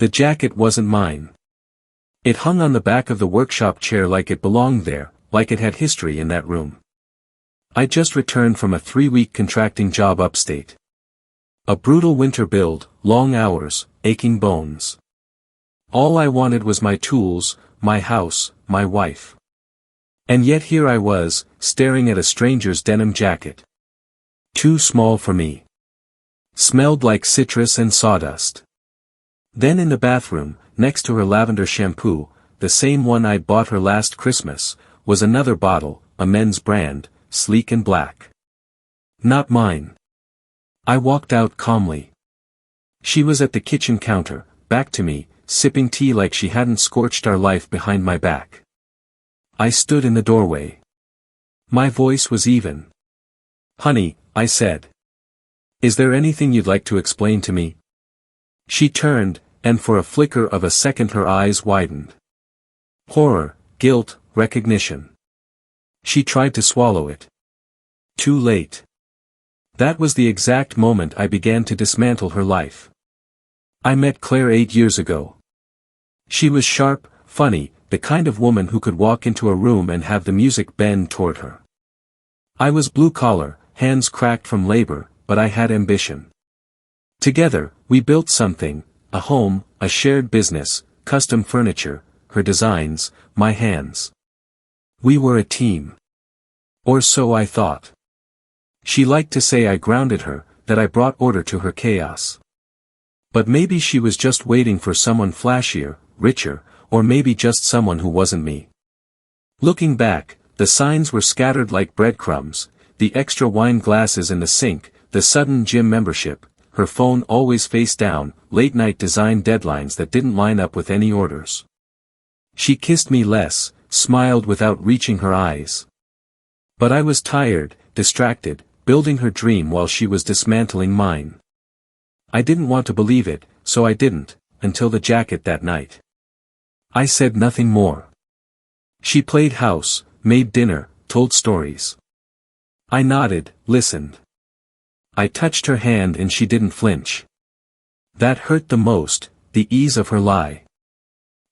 The jacket wasn't mine. It hung on the back of the workshop chair like it belonged there, like it had history in that room. I just returned from a 3-week contracting job upstate. A brutal winter build, long hours, aching bones. All I wanted was my tools, my house, my wife. And yet here I was, staring at a stranger's denim jacket. Too small for me. Smelled like citrus and sawdust. Then in the bathroom, next to her lavender shampoo, the same one I'd bought her last Christmas, was another bottle, a men's brand, sleek and black. Not mine. I walked out calmly. She was at the kitchen counter, back to me, sipping tea like she hadn't scorched our life behind my back. I stood in the doorway. My voice was even. "Honey," I said. "Is there anything you'd like to explain to me?" She turned, and for a flicker of a second her eyes widened. Horror, guilt, recognition. She tried to swallow it. Too late. That was the exact moment I began to dismantle her life. I met Claire 8 years ago. She was sharp, funny, the kind of woman who could walk into a room and have the music bend toward her. I was blue-collar, hands cracked from labor, but I had ambition. Together, we built something, a home, a shared business, custom furniture, her designs, my hands. We were a team. Or so I thought. She liked to say I grounded her, that I brought order to her chaos. But maybe she was just waiting for someone flashier, richer, or maybe just someone who wasn't me. Looking back, the signs were scattered like breadcrumbs, the extra wine glasses in the sink, the sudden gym membership, her phone always face down, late-night design deadlines that didn't line up with any orders. She kissed me less, smiled without reaching her eyes. But I was tired, distracted, building her dream while she was dismantling mine. I didn't want to believe it, so I didn't, until the jacket that night. I said nothing more. She played house, made dinner, told stories. I nodded, listened. I touched her hand and she didn't flinch. That hurt the most, the ease of her lie.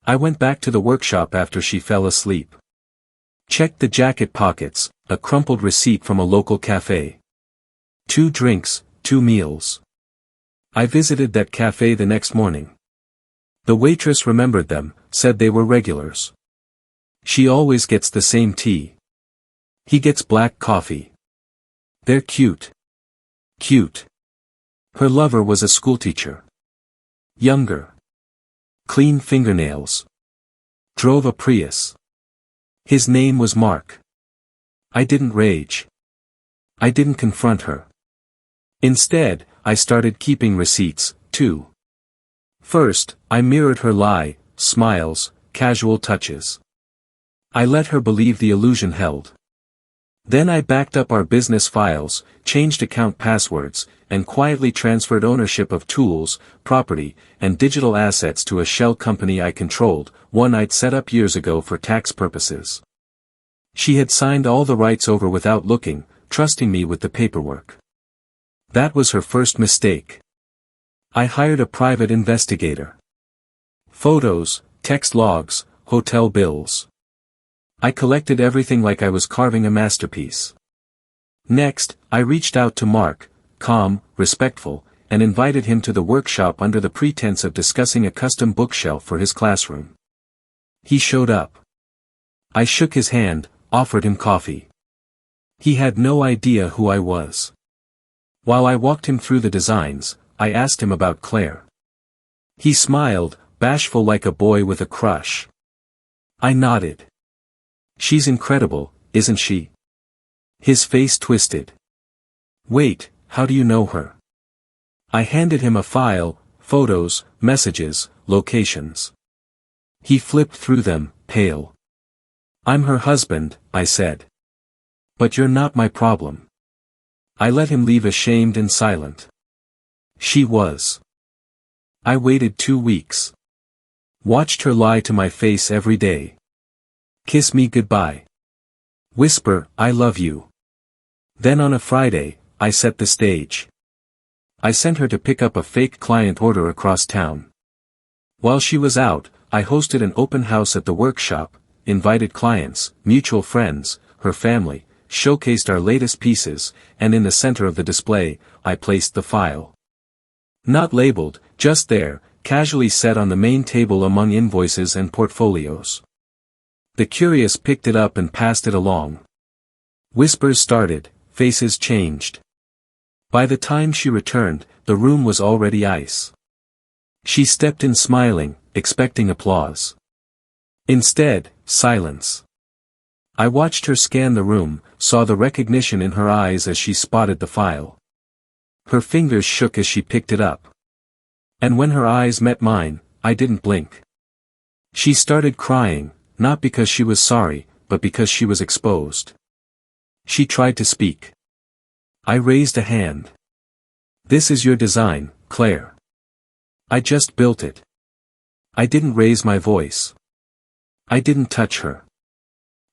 I went back to the workshop after she fell asleep. Checked the jacket pockets, a crumpled receipt from a local cafe. 2 drinks, 2 meals. I visited that cafe the next morning. The waitress remembered them, said they were regulars. She always gets the same tea. He gets black coffee. They're cute. Cute. Her lover was a schoolteacher. Younger. Clean fingernails. Drove a Prius. His name was Mark. I didn't rage. I didn't confront her. Instead, I started keeping receipts, too. First, I mirrored her lie, smiles, casual touches. I let her believe the illusion held. Then I backed up our business files, changed account passwords, and quietly transferred ownership of tools, property, and digital assets to a shell company I controlled, one I'd set up years ago for tax purposes. She had signed all the rights over without looking, trusting me with the paperwork. That was her first mistake. I hired a private investigator. Photos, text logs, hotel bills. I collected everything like I was carving a masterpiece. Next, I reached out to Mark, calm, respectful, and invited him to the workshop under the pretense of discussing a custom bookshelf for his classroom. He showed up. I shook his hand, offered him coffee. He had no idea who I was. While I walked him through the designs, I asked him about Claire. He smiled, bashful like a boy with a crush. I nodded. She's incredible, isn't she? His face twisted. Wait, how do you know her? I handed him a file, photos, messages, locations. He flipped through them, pale. I'm her husband, I said. But you're not my problem. I let him leave ashamed and silent. She was. I waited 2 weeks. Watched her lie to my face every day. Kiss me goodbye. Whisper, I love you. Then on a Friday, I set the stage. I sent her to pick up a fake client order across town. While she was out, I hosted an open house at the workshop, invited clients, mutual friends, her family, showcased our latest pieces, and in the center of the display, I placed the file. Not labeled, just there, casually set on the main table among invoices and portfolios. The curious picked it up and passed it along. Whispers started, faces changed. By the time she returned, the room was already ice. She stepped in smiling, expecting applause. Instead, silence. I watched her scan the room, saw the recognition in her eyes as she spotted the file. Her fingers shook as she picked it up. And when her eyes met mine, I didn't blink. She started crying, not because she was sorry, but because she was exposed. She tried to speak. I raised a hand. "This is your design, Claire." I just built it. I didn't raise my voice. I didn't touch her.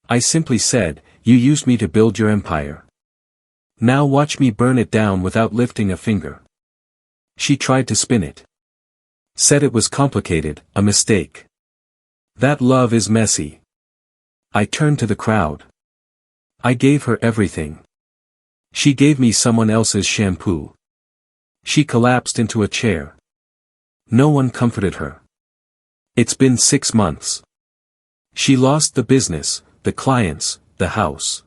I simply said, "You used me to build your empire. Now watch me burn it down without lifting a finger." She tried to spin it. Said it was complicated, a mistake. That love is messy. I turned to the crowd. I gave her everything. She gave me someone else's shampoo. She collapsed into a chair. No one comforted her. It's been 6 months. She lost the business, the clients, the house.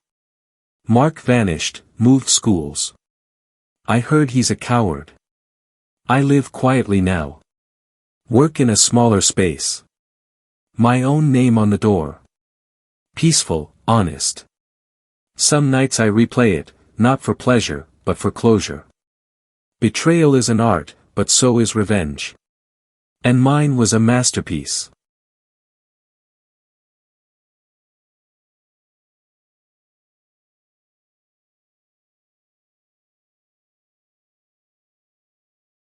Mark vanished, moved schools. I heard he's a coward. I live quietly now. Work in a smaller space. My own name on the door. Peaceful, honest. Some nights I replay it, not for pleasure, but for closure. Betrayal is an art, but so is revenge. And mine was a masterpiece.